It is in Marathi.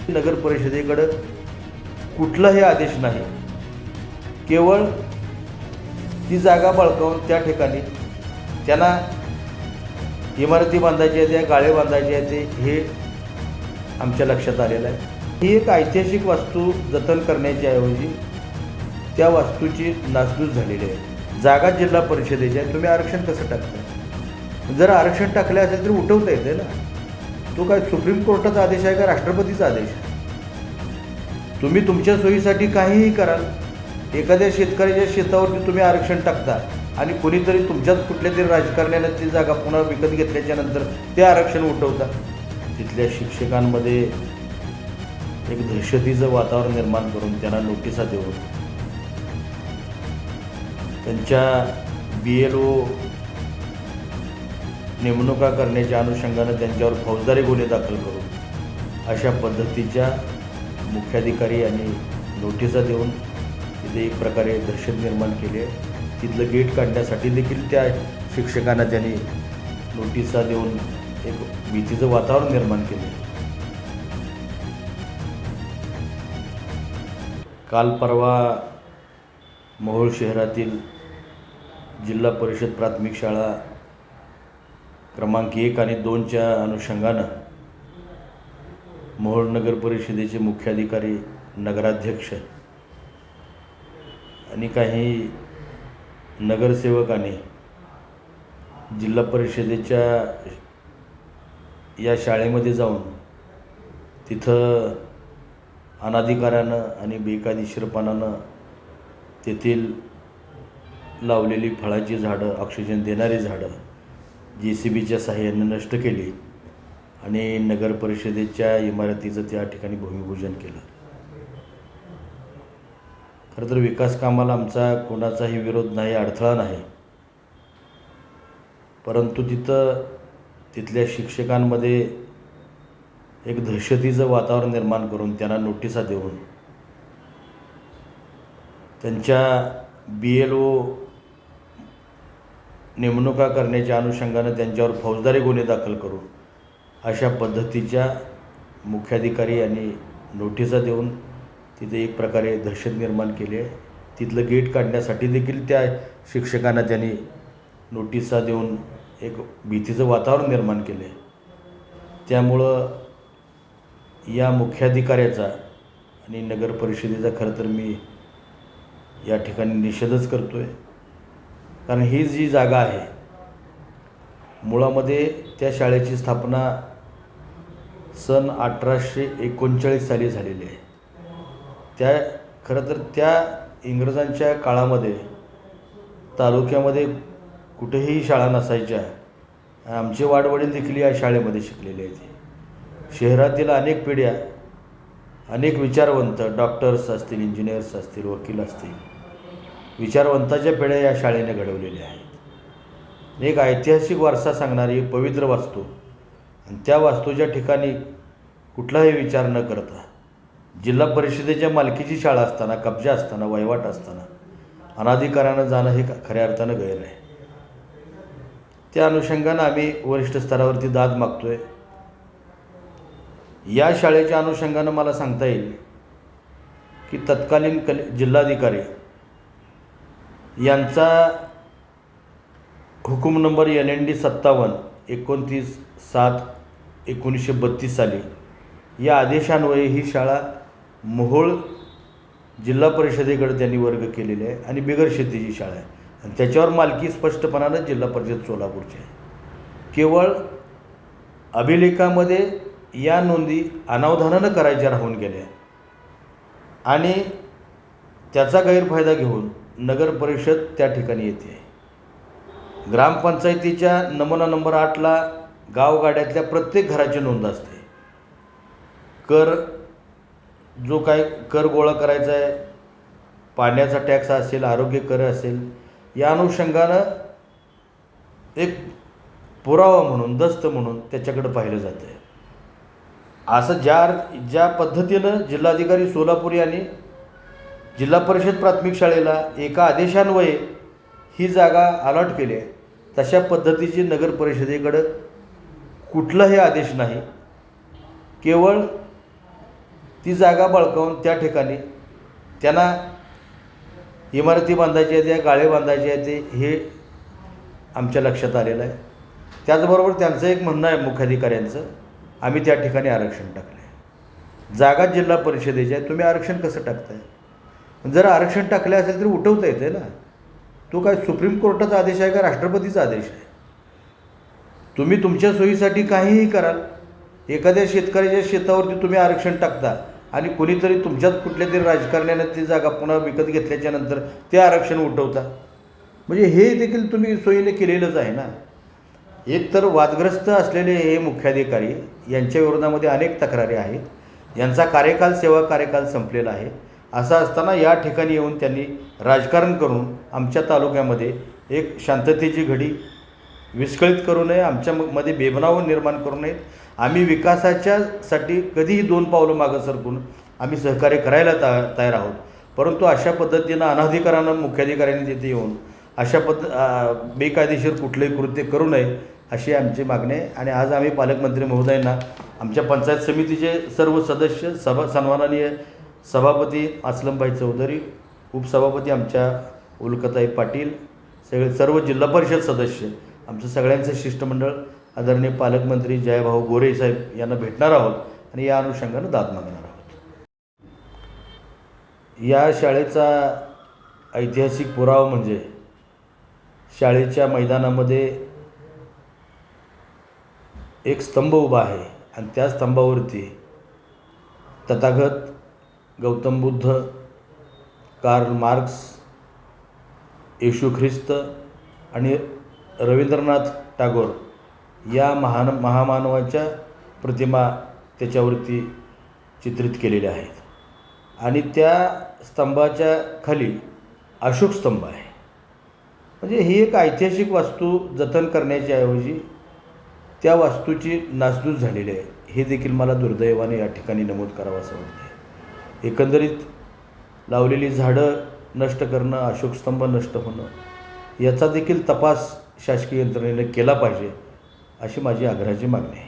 नगर परिषदेकडे कुठलाही आदेश नाही, केवळ ती जागा बळकावून त्या ठिकाणी त्यांना इमारती बांधायची आहे, त्या गाळे बांधायचे आहेत, हे आमच्या लक्षात आलेलं आहे. ही एक ऐतिहासिक वास्तू जतन करण्याच्या ऐवजी त्या वास्तूची नासधूस झालेली आहे. जागा जिल्हा परिषदेची आहे, तुम्ही आरक्षण कसं टाकताय? जर आरक्षण टाकले असेल तर उठवता येते ना. तो काय सुप्रीम कोर्टाचा आदेश आहे का राष्ट्रपतीचा आदेश आहे? तुम्ही तुमच्या सोयीसाठी काहीही कराल. एखाद्या शेतकऱ्याच्या शेतावरती तुम्ही आरक्षण टाकता आणि कोणीतरी तुमच्याच कुठल्या तरी राजकारण्यानं ती जागा पुन्हा विकत घेतल्याच्या नंतर ते आरक्षण उठवता. तिथल्या शिक्षकांमध्ये एक दहशतीचं वातावरण निर्माण करून त्यांना नोटिसा देऊन त्यांच्या BLO नेमणुका करण्याच्या अनुषंगानं त्यांच्यावर फौजदारी गुन्हे दाखल करून अशा पद्धतीच्या मुख्याधिकारी यांनी नोटिसा देऊन तिथे एक प्रकारे दहशत निर्माण केली आहे. तिथलं गेट काढण्यासाठी देखील त्या शिक्षकांना त्यांनी नोटिसा देऊन एक भीतीचं वातावरण निर्माण केले. काल परवा मोहोळ शहरातील जिल्हा परिषद प्राथमिक शाळा क्रमांक 1 आणि 2च्या अनुषंगानं मोहोळ नगर परिषदेचे मुख्याधिकारी, नगराध्यक्ष आणि काही नगरसेवकांनी जिल्हा परिषदेच्या या शाळेमध्ये जाऊन तिथं अनाधिकारानं आणि बेकायदेशीरपणानं तेथील लावलेली फळाची झाडं, ऑक्सिजन देणारी झाडं JCBच्या सहाय्याने नष्ट केली आणि नगर परिषदेच्या इमारतीचं त्या ठिकाणी भूमिपूजन केलं. खरं तर विकास कामाला आमचा कोणाचाही विरोध नाही, अडथळा नाही, परंतु तिथल्या शिक्षकांमध्ये एक दहशतीचं वातावरण निर्माण करून त्यांना नोटिसा देऊन त्यांच्या BLO नेमणुका करण्याच्या अनुषंगानं त्यांच्यावर फौजदारी गुन्हे दाखल करून अशा पद्धतीच्या मुख्याधिकारी यांनी नोटिसा देऊन तिथे एक प्रकारे दहशत निर्माण केली आहे. तिथलं गेट काढण्यासाठी देखील त्या शिक्षकांना त्यांनी नोटिसा देऊन एक भीतीचं वातावरण निर्माण केले. त्यामुळं या मुख्याधिकाऱ्याचा आणि नगर परिषदेचा खरं तर मी या ठिकाणी निषेधच करतो आहे. कारण ही जी जागा आहे, मुळामध्ये त्या शाळेची स्थापना सन 1839 साली झालेली आहे. खरं तर त्या इंग्रजांच्या काळामध्ये तालुक्यामध्ये कुठेही शाळा नसायच्या. आमचे वाडवडील देखील या शाळेमध्ये शिकलेले आहेत. शहरातील अनेक पिढ्या, अनेक विचारवंत, डॉक्टर्स असतील, इंजिनियर्स असतील, वकील असतील, विचारवंताच्या पिढ्या या शाळेने घडवलेल्या आहेत. एक ऐतिहासिक वारसा सांगणारी पवित्र वास्तू आणि त्या वास्तूच्या ठिकाणी कुठलाही विचार न करता जिल्हा परिषदेच्या मालकीची शाळा असताना, कब्जा असताना, वहिवाट असताना अनाधिकारानं जाणं हे खऱ्या अर्थानं गैर आहे. त्या अनुषंगानं आम्ही वरिष्ठ स्तरावरती दाद मागतो आहे. या शाळेच्या अनुषंगानं मला सांगता येईल की तत्कालीन जिल्हाधिकारी यांचा हुकूम नंबर LND 57 29/7/1932 साली या आदेशान्वये ही शाळा मोहोळ जिल्हा परिषदेकडे त्यांनी वर्ग केलेले आहे आणि बिगर शेतीची शाळा आहे आणि त्याच्यावर मालकी स्पष्टपणानं जिल्हा परिषद सोलापूरची आहे. केवळ अभिलेखामध्ये या नोंदी अनावधानानं करायच्या राहून गेल्या आणि त्याचा गैरफायदा घेऊन नगर परिषद त्या ठिकाणी येते. ग्रामपंचायतीच्या नमुना नंबर 8ला गावगाड्यातल्या प्रत्येक घराची नोंद असते. जो काय कर गोळा करायचा आहे, पाण्याचा टॅक्स असेल, आरोग्य कर असेल, या अनुषंगानं एक पुरावा म्हणून, दस्त म्हणून त्याच्याकडे पाहिलं जातं आहे. असं ज्या पद्धतीनं जिल्हाधिकारी सोलापूर यांनी जिल्हा परिषद प्राथमिक शाळेला एका आदेशान्वये ही जागा अलॉट केली आहे, तशा पद्धतीची नगर परिषदेकडं कुठलाही आदेश नाही. केवळ ती जागा बळकावून त्या ठिकाणी त्यांना इमारती बांधायच्या आहेत, या गाळे बांधायचे आहेत, हे आमच्या लक्षात आलेलं आहे. त्याचबरोबर त्यांचं एक म्हणणं आहे मुख्याधिकाऱ्यांचं, आम्ही त्या ठिकाणी आरक्षण टाकलं आहे. जागा जिल्हा परिषदेची आहे, तुम्ही आरक्षण कसं टाकताय? जर आरक्षण टाकले असेल तरी उठवता येते ना. तो काय सुप्रीम कोर्टाचा आदेश आहे का राष्ट्रपतीचा आदेश आहे? तुम्ही तुमच्या सोयीसाठी काहीही कराल. एखाद्या शेतकऱ्याच्या शेतावरती तुम्ही आरक्षण टाकता आणि कोणीतरी तुमच्याच कुठल्या तरी राजकारण्याने ती जागा पुन्हा विकत घेतल्याच्या नंतर ते आरक्षण उठवता. म्हणजे हे देखील तुम्ही सोयीने केलेलंच आहे ना. एक तर वादग्रस्त असलेले हे मुख्याधिकारी, यांच्या विरोधामध्ये अनेक तक्रारी आहेत. यांचा कार्यकाल, सेवा कार्यकाल संपलेला आहे. असं असताना या ठिकाणी येऊन त्यांनी राजकारण करून आमच्या तालुक्यामध्ये एक शांततेची घडी विस्कळीत करू नये, आमच्यामध्ये बेबनाव निर्माण करू नयेत. आम्ही विकासाच्यासाठी कधीही 2 पावलं मागं सरकून आम्ही सहकार्य करायला तयार आहोत. परंतु अशा पद्धतीनं अनाधिकारानं मुख्याधिकाऱ्यांनी तिथे येऊन अशा बेकायदेशीर कुठलंही कृत्य करू नये अशी आमची मागणी आहे. आणि आज आम्ही पालकमंत्री महोदयांना, आमच्या पंचायत समितीचे सर्व सदस्य, सन्माननीय सभापती अस्लमभाई चौधरी, उपसभापती आमच्या उल्काताई पाटील, सर्व जिल्हा परिषद सदस्य, आमचं सगळ्यांचं शिष्टमंडळ आदरणीय पालकमंत्री जयभाऊ गोरे साहेब यांना भेटणार आहोत आणि या अनुषंगानं दाद मागणार आहोत. या शाळेचा ऐतिहासिक पुरावा म्हणजे शाळेच्या मैदानामध्ये एक स्तंभ उभा आहे आणि त्या स्तंभावरती तथागत गौतम बुद्ध, कार्ल मार्क्स, येशू ख्रिस्त आणि रवींद्रनाथ टागोर या महामानवाच्या प्रतिमा त्याच्यावरती चित्रित केलेल्या आहेत. आणि त्या स्तंभाच्या खाली अशोक स्तंभ आहे. म्हणजे ही एक ऐतिहासिक वास्तू जतन करण्याच्या ऐवजी त्या वास्तूची नासधूस झालेली आहे, हे देखील मला दुर्दैवाने या ठिकाणी नमूद करावं असं वाटतं. एकंदरीत लावलेली झाडं नष्ट करणं, अशोकस्तंभ नष्ट होणं, याचा देखील तपास शासकीय यंत्रणेने केला पाहिजे अशी माझी आग्रहाची मागणी आहे.